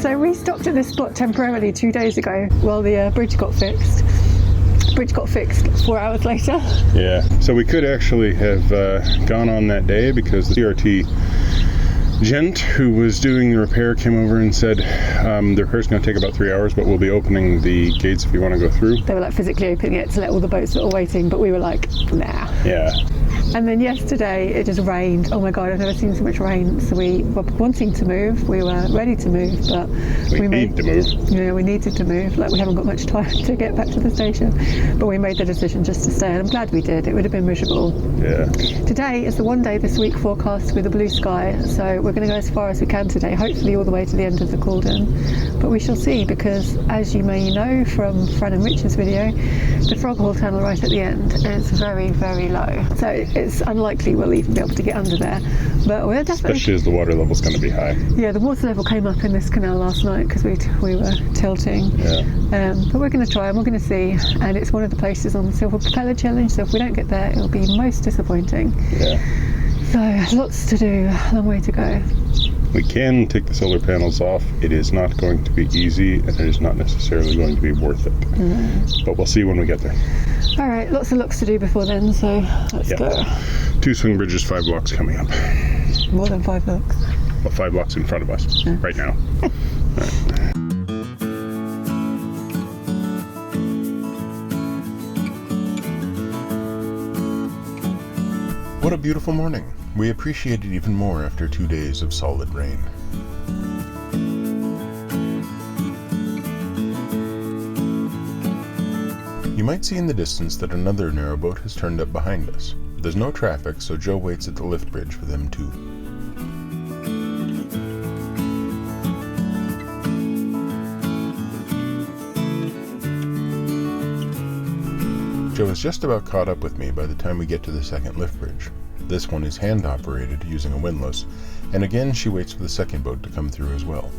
So we stopped at this spot temporarily 2 days ago while the bridge got fixed. Bridge got fixed 4 hours later. Yeah, so we could actually have gone on that day because the CRT gent who was doing the repair came over and said the repair's going to take about 3 hours, but we'll be opening the gates if you want to go through. They were like physically opening it to let all the boats that were waiting, but we were like, nah. Yeah. And then yesterday it just rained. Oh my god, I've never seen so much rain. So we were wanting to move. We were ready to move, but we need to move. Yeah, we needed to move. Like, we haven't got much time to get back to the station, but we made the decision just to stay, and I'm glad we did. It would have been miserable. Yeah. Today is the one day this week forecast with a blue sky, so we're going to go as far as we can today, hopefully all the way to the end of the Caldon. But we shall see, because as you may know from Fran and Richard's video, the Froghall tunnel right at the end is very, very low. So it's unlikely we'll even be able to get under there. But we're definitely... Especially as the water level's going to be high. Yeah, the water level came up in this canal last night because we were tilting. Yeah. But we're going to try and we're going to see. And it's one of the places on the Silver Propeller Challenge, so if we don't get there, it'll be most disappointing. Yeah. So lots to do, a long way to go. We can take the solar panels off. It is not going to be easy, and it is not necessarily going to be worth it. But we'll see when we get there. All right, lots of looks to do before then, so let's go. 2 swing bridges, 5 blocks coming up. More than 5 looks. Well, 5 blocks in front of us right now. Right. What a beautiful morning. We appreciate it even more after 2 days of solid rain. You might see in the distance that another narrowboat has turned up behind us. There's no traffic, so Joe waits at the lift bridge for them too. Joe is just about caught up with me by the time we get to the second lift bridge. This one is hand-operated using a windlass, and again she waits for the second boat to come through as well.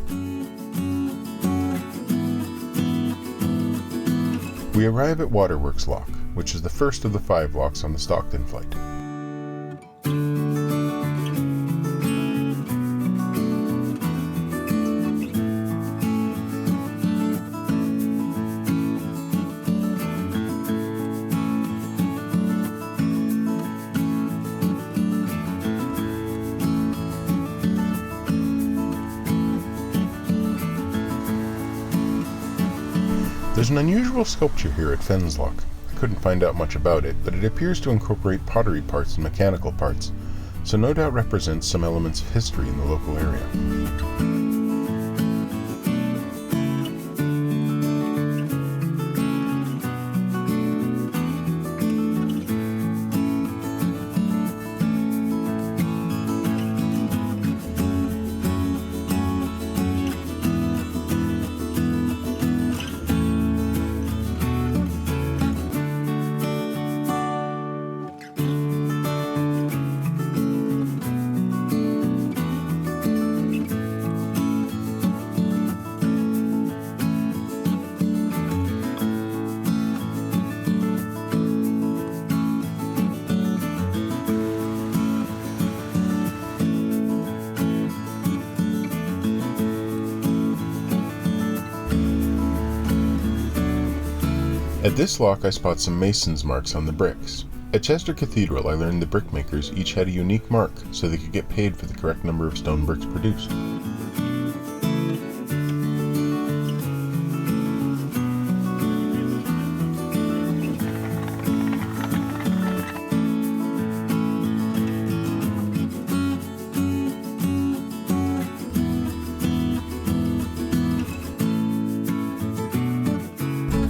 We arrive at Waterworks Lock, which is the first of the 5 locks on the Stockton flight. There's an unusual sculpture here at Fenslock. I couldn't find out much about it, but it appears to incorporate pottery parts and mechanical parts, so no doubt represents some elements of history in the local area. At this lock I spot some mason's marks on the bricks. At Chester Cathedral I learned the brickmakers each had a unique mark so they could get paid for the correct number of stone bricks produced.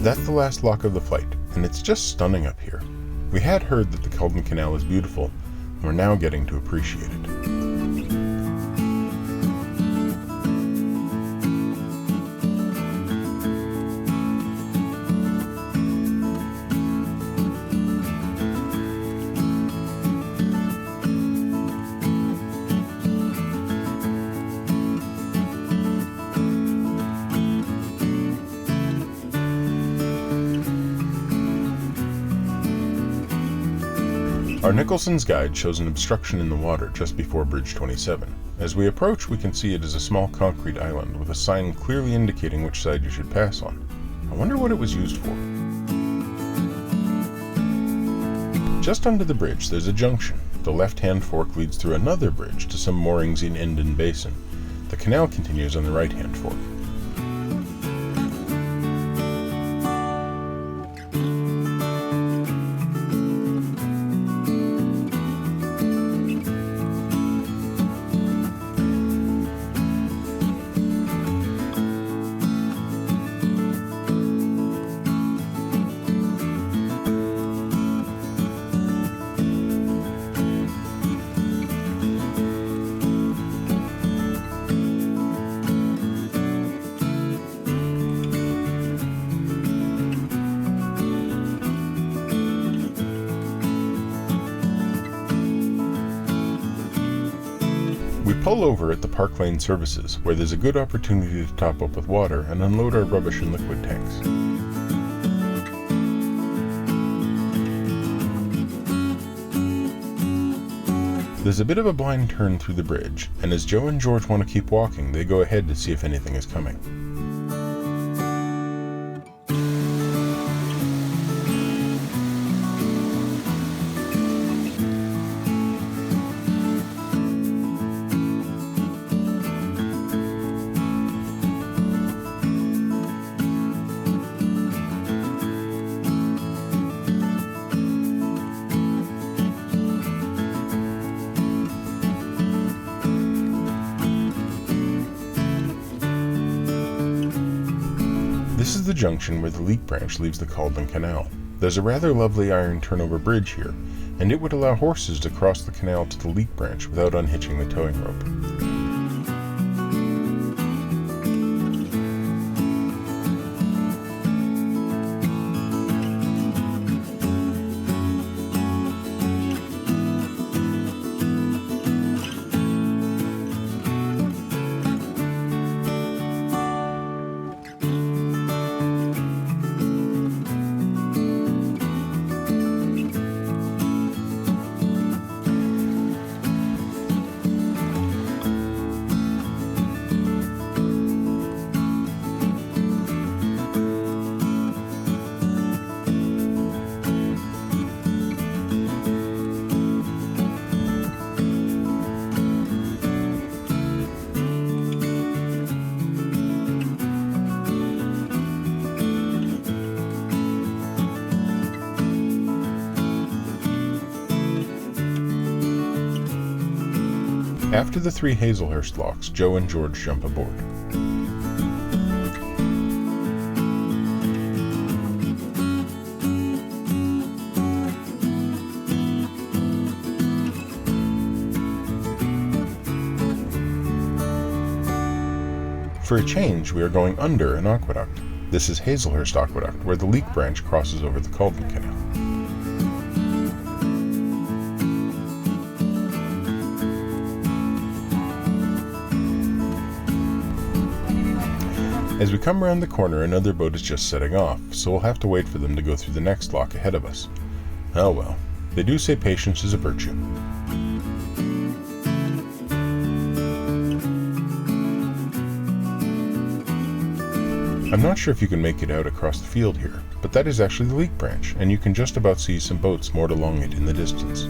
That's the last lock of the flight, and it's just stunning up here. We had heard that the Caldon Canal is beautiful, and we're now getting to appreciate it. Our Nicholson's guide shows an obstruction in the water just before Bridge 27. As we approach, we can see it is a small concrete island with a sign clearly indicating which side you should pass on. I wonder what it was used for. Just under the bridge, there's a junction. The left-hand fork leads through another bridge to some moorings in Endon Basin. The canal continues on the right-hand fork. We pull over at the Park Lane Services, where there's a good opportunity to top up with water and unload our rubbish and liquid tanks. There's a bit of a blind turn through the bridge, and as Joe and George want to keep walking, they go ahead to see if anything is coming. This is the junction where the Leek branch leaves the Caldon Canal. There's a rather lovely iron turnover bridge here, and it would allow horses to cross the canal to the Leek branch without unhitching the towing rope. After the 3 Hazlehurst locks, Joe and George jump aboard. For a change, we are going under an aqueduct. This is Hazlehurst Aqueduct, where the Leek branch crosses over the Caldon Canal. As we come around the corner, another boat is just setting off, so we'll have to wait for them to go through the next lock ahead of us. Oh well, they do say patience is a virtue. I'm not sure if you can make it out across the field here, but that is actually the Leek branch, and you can just about see some boats moored along it in the distance.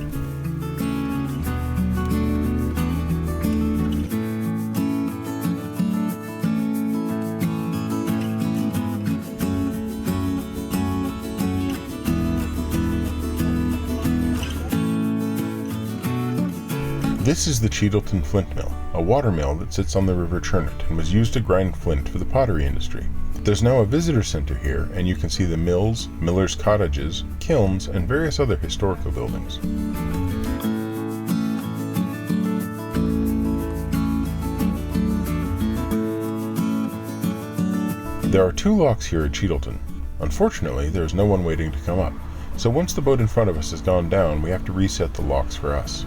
This is the Cheadleton Flint Mill, a water mill that sits on the River Churnet and was used to grind flint for the pottery industry. There's now a visitor center here, and you can see the mills, millers' cottages, kilns, and various other historical buildings. There are 2 locks here at Cheadleton. Unfortunately, there is no one waiting to come up, so once the boat in front of us has gone down, we have to reset the locks for us.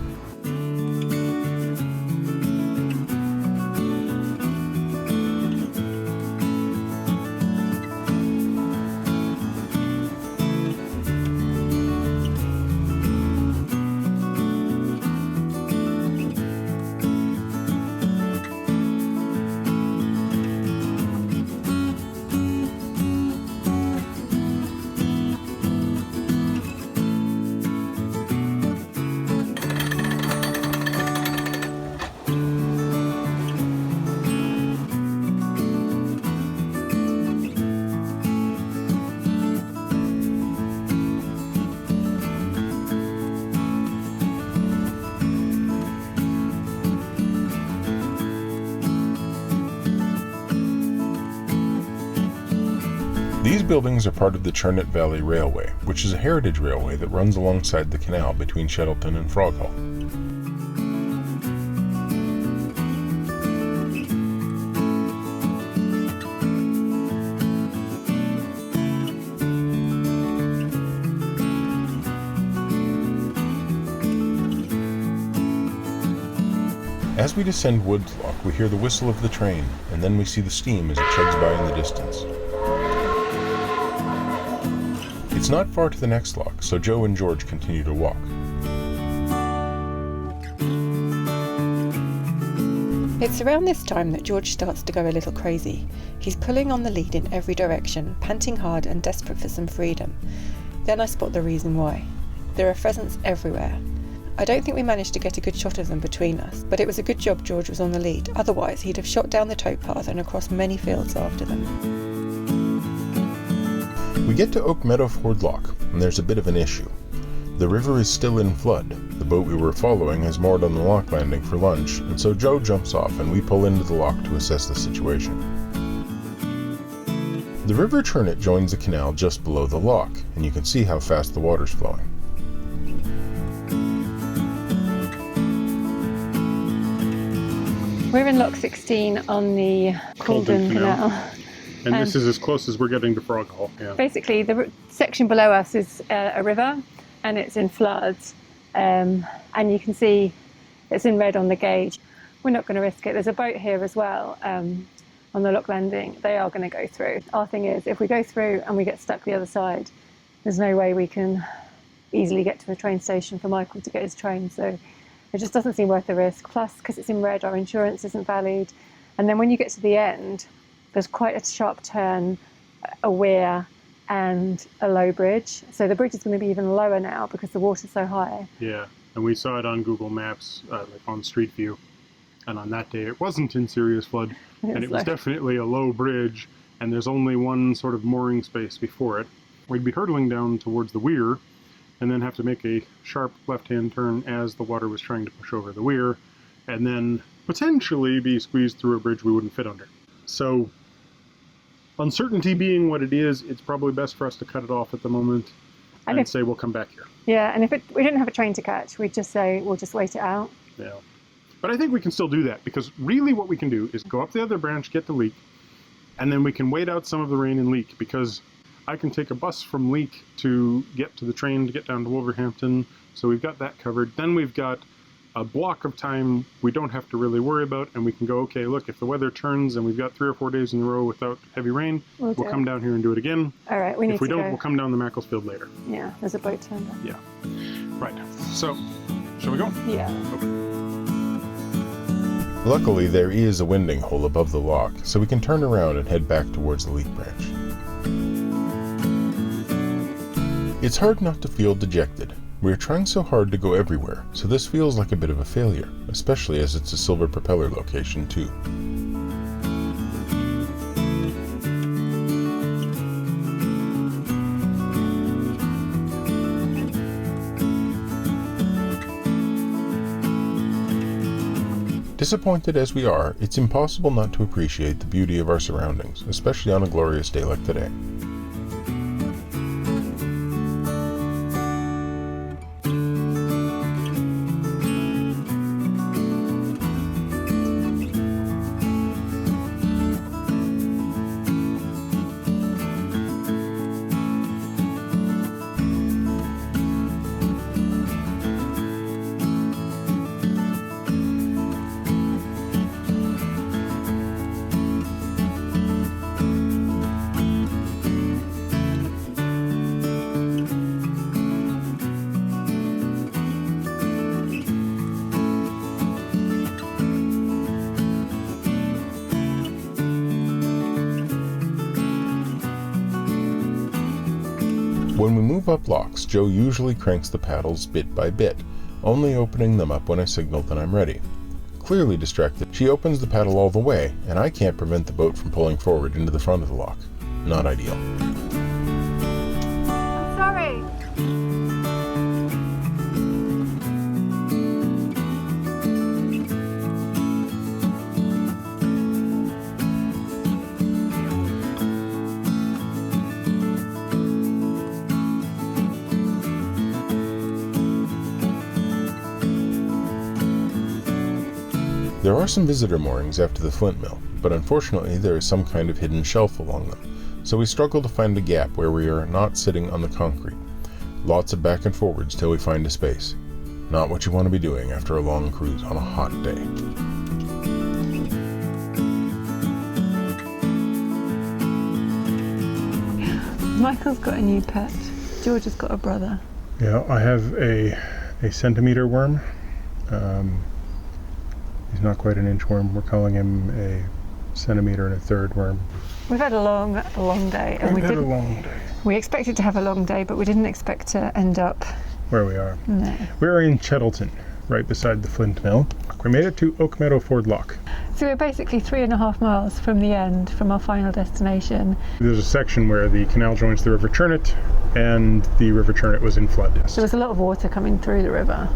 These buildings are part of the Churnet Valley Railway, which is a heritage railway that runs alongside the canal between Shettletown and Froghall. As we descend Woods Lock, we hear the whistle of the train, and then we see the steam as it chugs by in the distance. It's not far to the next lock, so Joe and George continue to walk. It's around this time that George starts to go a little crazy. He's pulling on the lead in every direction, panting hard and desperate for some freedom. Then I spot the reason why. There are pheasants everywhere. I don't think we managed to get a good shot of them between us, but it was a good job George was on the lead, otherwise he'd have shot down the towpath and across many fields after them. We get to Oak Meadow Ford Lock, and there's a bit of an issue. The river is still in flood. The boat we were following has moored on the lock landing for lunch, and so Joe jumps off and we pull into the lock to assess the situation. The River Churnet joins the canal just below the lock, and you can see how fast the water's flowing. We're in Lock 16 on the Caldon Canal. And this is as close as we're getting to Froghall. Yeah. Basically, the section below us is a river, and it's in floods. And you can see it's in red on the gauge. We're not going to risk it. There's a boat here as well on the lock landing. They are going to go through. Our thing is, if we go through and we get stuck the other side, there's no way we can easily get to the train station for Michael to get his train. So it just doesn't seem worth the risk. Plus, because it's in red, our insurance isn't valid. And then when you get to the end, there's quite a sharp turn, a weir, and a low bridge. So the bridge is going to be even lower now because the water's so high. Yeah, and we saw it on Google Maps, like on Street View. And on that day, it wasn't in serious flood, and it was definitely a low bridge, and there's only one sort of mooring space before it. We'd be hurtling down towards the weir, and then have to make a sharp left-hand turn as the water was trying to push over the weir, and then potentially be squeezed through a bridge we wouldn't fit under. So, uncertainty being what it is, it's probably best for us to cut it off at the moment and say we'll come back here. Yeah, and if we didn't have a train to catch, we'd just say we'll just wait it out. Yeah. But I think we can still do that, because really what we can do is go up the other branch, get to Leek, and then we can wait out some of the rain in Leek, because I can take a bus from Leek to get to the train to get down to Wolverhampton, so we've got that covered. Then we've got a block of time we don't have to really worry about, and we can go, okay, look, if the weather turns and we've got 3 or 4 days in a row without heavy rain, we'll come down here and do it again. All right, we need to If we don't, go. we'll come down the Macclesfield later. Yeah, there's a boat turned up. Yeah. Right. So, shall we go? Yeah. Okay. Luckily, there is a winding hole above the lock, so we can turn around and head back towards the Leek branch. It's hard not to feel dejected. We are trying so hard to go everywhere, so this feels like a bit of a failure, especially as it's a silver propeller location too. Disappointed as we are, it's impossible not to appreciate the beauty of our surroundings, especially on a glorious day like today. When we move up locks, Joe usually cranks the paddles bit by bit, only opening them up when I signal that I'm ready. Clearly distracted, she opens the paddle all the way, and I can't prevent the boat from pulling forward into the front of the lock. Not ideal. I'm sorry. There are some visitor moorings after the flint mill, but unfortunately there is some kind of hidden shelf along them, so we struggle to find a gap where we are not sitting on the concrete. Lots of back and forwards till we find a space. Not what you want to be doing after a long cruise on a hot day. Michael's got a new pet. George has got a brother. Yeah, I have a centimeter worm. He's not quite an inch worm. We're calling him a centimeter and a third worm. We've had a long day, and We've had a long day. We expected to have a long day, but we didn't expect to end up Where we are. no. We're in Chettleton, right beside the Flint Mill. We made it to Oak Meadow Ford Lock. So we're basically 3.5 miles from the end, from our final destination. There's a section where the canal joins the River Churnet, and the River Churnet was in flood. There was a lot of water coming through the river.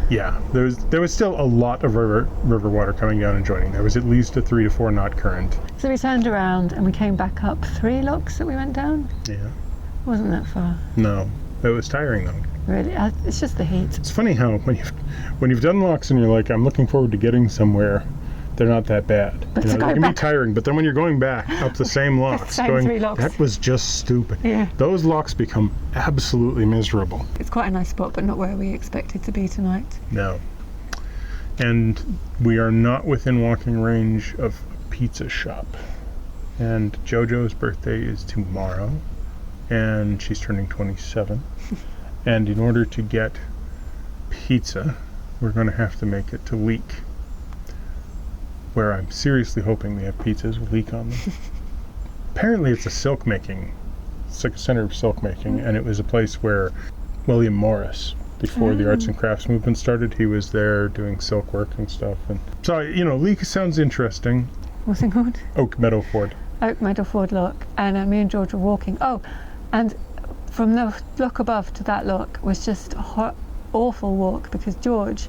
Yeah, there was still a lot of river water coming down and joining. There was at least a 3 to 4 knot current. So we turned around and we came back up 3 locks that we went down. Yeah. Wasn't that far? No, it was tiring though. Really, it's just the heat. It's funny how when you've done locks and you're like, I'm looking forward to getting somewhere, they're not that bad. But They to go can back- be tiring, but then when you're going back up the same locks, same going, 3 locks. that was just stupid. Yeah. Those locks become absolutely miserable. It's quite a nice spot, but not where we expected to be tonight. No. And we are not within walking range of a pizza shop. And JoJo's birthday is tomorrow, and she's turning 27. And in order to get pizza, we're going to have to make it to Leek, where I'm seriously hoping they have pizzas with Leek on them. Apparently it's it's like a center of silk making, and it was a place where William Morris, before the arts and crafts movement started, he was there doing silk work and stuff. And so, Leek sounds interesting. What's it called? Oak Meadow Ford. Oak Meadow Ford Lock. And me and George were walking. Oh, and from the lock above to that lock was just a hot, awful walk, because George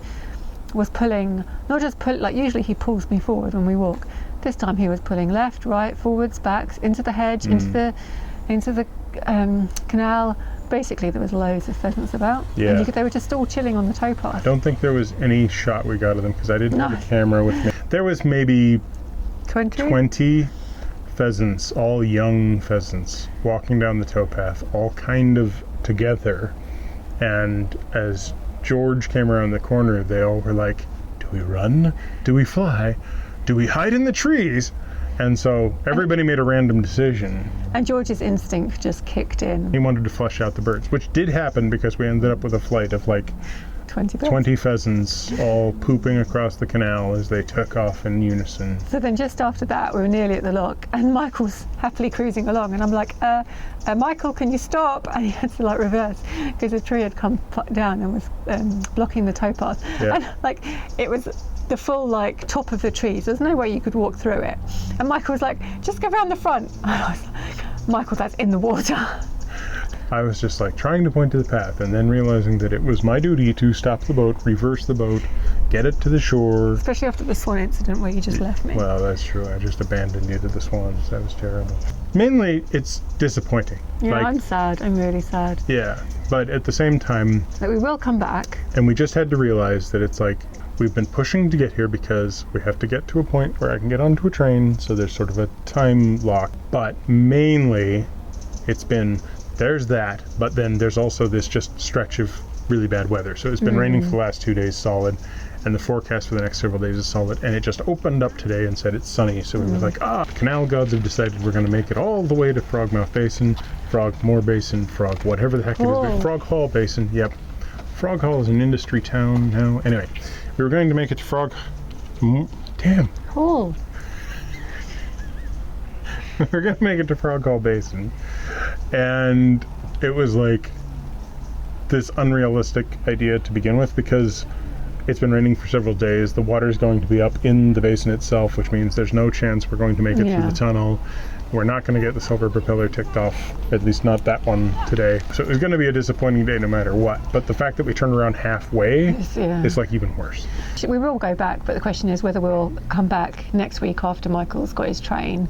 was pulling, not just usually he pulls me forward when we walk. This time he was pulling left, right, forwards, backs, into the hedge, into the canal. Basically, there was loads of pheasants about. Yeah. And they were just all chilling on the towpath. I don't think there was any shot we got of them because I didn't have a camera with me. There was maybe 20 pheasants, all young pheasants, walking down the towpath, all kind of together. And as George came around the corner, they all were like, do we run? Do we fly? Do we hide in the trees? And so everybody made a random decision. And George's instinct just kicked in. He wanted to flush out the birds, which did happen because we ended up with a flight of like 20 pheasants all pooping across the canal as they took off in unison. So then just after that, we were nearly at the lock, and Michael's happily cruising along, and I'm like, Michael, can you stop? And he had to reverse because a tree had come down and was blocking the towpath. Yeah. And it was the full top of the trees. There's no way you could walk through it. And Michael was like, just go around the front. And I was like, Michael, that's in the water. I was just trying to point to the path and then realizing that it was my duty to stop the boat, reverse the boat, get it to the shore. Especially after the swan incident where you just left me. Well, that's true. I just abandoned you to the swans. That was terrible. Mainly, it's disappointing. Yeah, I'm sad. I'm really sad. Yeah, but at the same time... But we will come back. And we just had to realize that it's we've been pushing to get here because we have to get to a point where I can get onto a train, so there's sort of a time lock. But mainly, it's been... There's that, but then there's also this just stretch of really bad weather. So it's been raining for the last 2 days solid, and the forecast for the next several days is solid, and it just opened up today and said it's sunny. So we were like, the canal gods have decided we're going to make it all the way to Frogmouth Basin, Frogmore Basin, whatever the heck it is. Froghall Basin, yep. Froghall is an industry town now. Anyway, we were going to make it to Damn. Oh. We're going to make it to Froghall Basin. And it was this unrealistic idea to begin with because it's been raining for several days. The water is going to be up in the basin itself, which means there's no chance we're going to make it through the tunnel. We're not going to get the silver propeller ticked off, at least not that one today. So it was going to be a disappointing day no matter what. But the fact that we turned around halfway is even worse. We will go back, but the question is whether we'll come back next week after Michael's got his train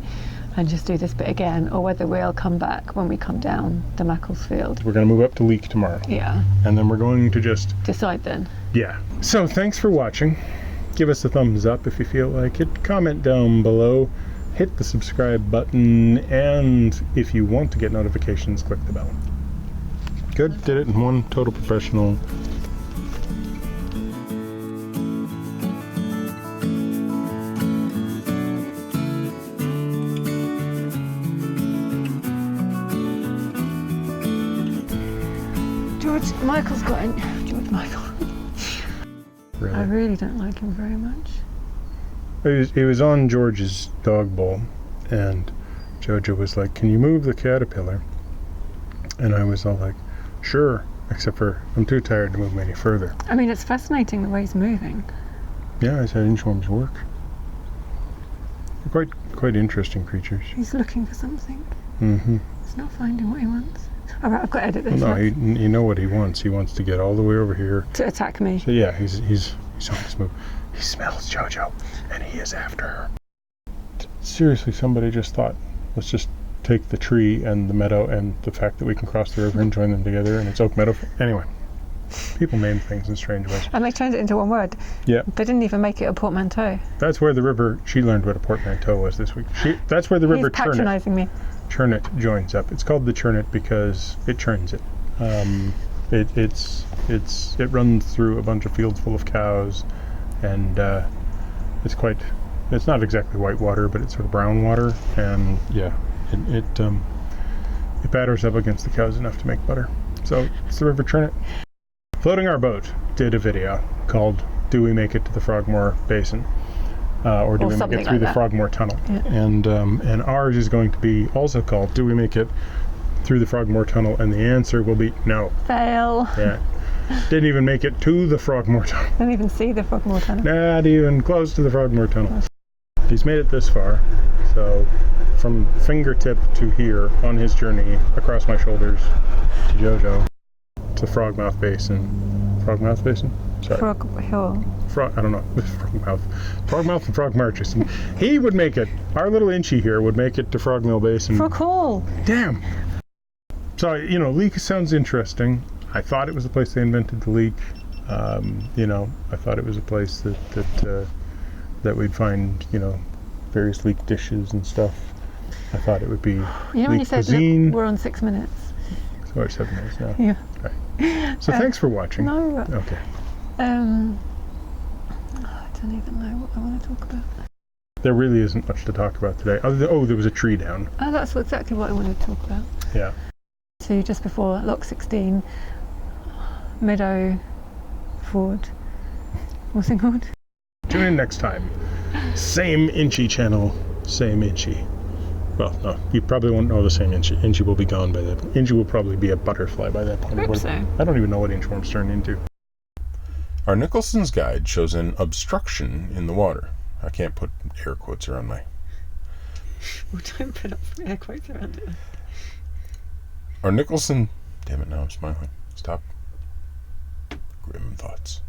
and just do this bit again, or whether we'll come back when we come down the Macclesfield. We're going to move up to Leek tomorrow. Yeah. And then we're going to just... decide then. Yeah. So thanks for watching. Give us a thumbs up if you feel like it. Comment down below. Hit the subscribe button. And if you want to get notifications, click the bell. Good. Did it in one total professional. George Michael's got in. George Michael. Really? I really don't like him very much. It was on George's dog bowl, and Jojo was like, "Can you move the caterpillar?" And I was all like, "Sure," except for I'm too tired to move him any further. I mean, it's fascinating the way he's moving. Yeah, that's how inchworms work. They're quite interesting creatures. He's looking for something. Mm-hmm. He's not finding what he wants. All right, I've got to edit this. No, you know what he wants. He wants to get all the way over here to attack me. So yeah, he's on his move. He smells Jojo, and he is after her. Seriously, somebody just thought, let's just take the tree and the meadow and the fact that we can cross the river and join them together, and it's Oak Meadow. Anyway, people name things in strange ways. And they turned it into one word. Yeah. They didn't even make it a portmanteau. That's where the river. She learned what a portmanteau was this week. That's where the river He's patronising me. Churnet joins up. It's called the Churnet because it churns it. It runs through a bunch of fields full of cows, and it's not exactly white water, but it's sort of brown water, and yeah, it batters up against the cows enough to make butter. So it's the River Churnet. Floating Our Boat did a video called "Do We Make It to the Frogmore Basin?" Or do we make it through the Frogmore Tunnel? Yeah. And ours is going to be also called "Do We Make It Through the Frogmore Tunnel?" And the answer will be no. Fail. Yeah. Didn't even make it to the Frogmore Tunnel. Didn't even see the Frogmore Tunnel. Not even close to the Frogmore Tunnel. He's made it this far. So from fingertip to here on his journey across my shoulders to Jojo to Frogmouth Basin. Frogmouth Basin? Sorry. Froghall. I don't know. Frogmouth and Frog Marches. And he would make it. Our little Inchy here would make it to Frogmill Basin. Froghall. Damn. So, Leek sounds interesting. I thought it was the place they invented the leek. I thought it was a place that we'd find, various leek dishes and stuff. I thought it would be when you said, cuisine. Look, we're on 6 minutes. So we're 7 minutes now. Yeah. Okay. So thanks for watching. No. Okay. I don't even know what I want to talk about. There really isn't much to talk about today. There was a tree down. Oh, that's exactly what I wanted to talk about. Yeah. So just before Lock 16, Meadow Ford. What's it called? Tune in next time. Same Inchy channel, same Inchy. Well, no, you probably won't know the same Inchy. Inchy will be gone by that point. Inchy will probably be a butterfly by that point. I hope so. I don't even know what inchworms turn into. Our Nicholson's guide shows an obstruction in the water. I can't put air quotes around my... Well, don't put up air quotes around it. Our Nicholson... Damn it, now I'm smiling. Stop. Grim thoughts.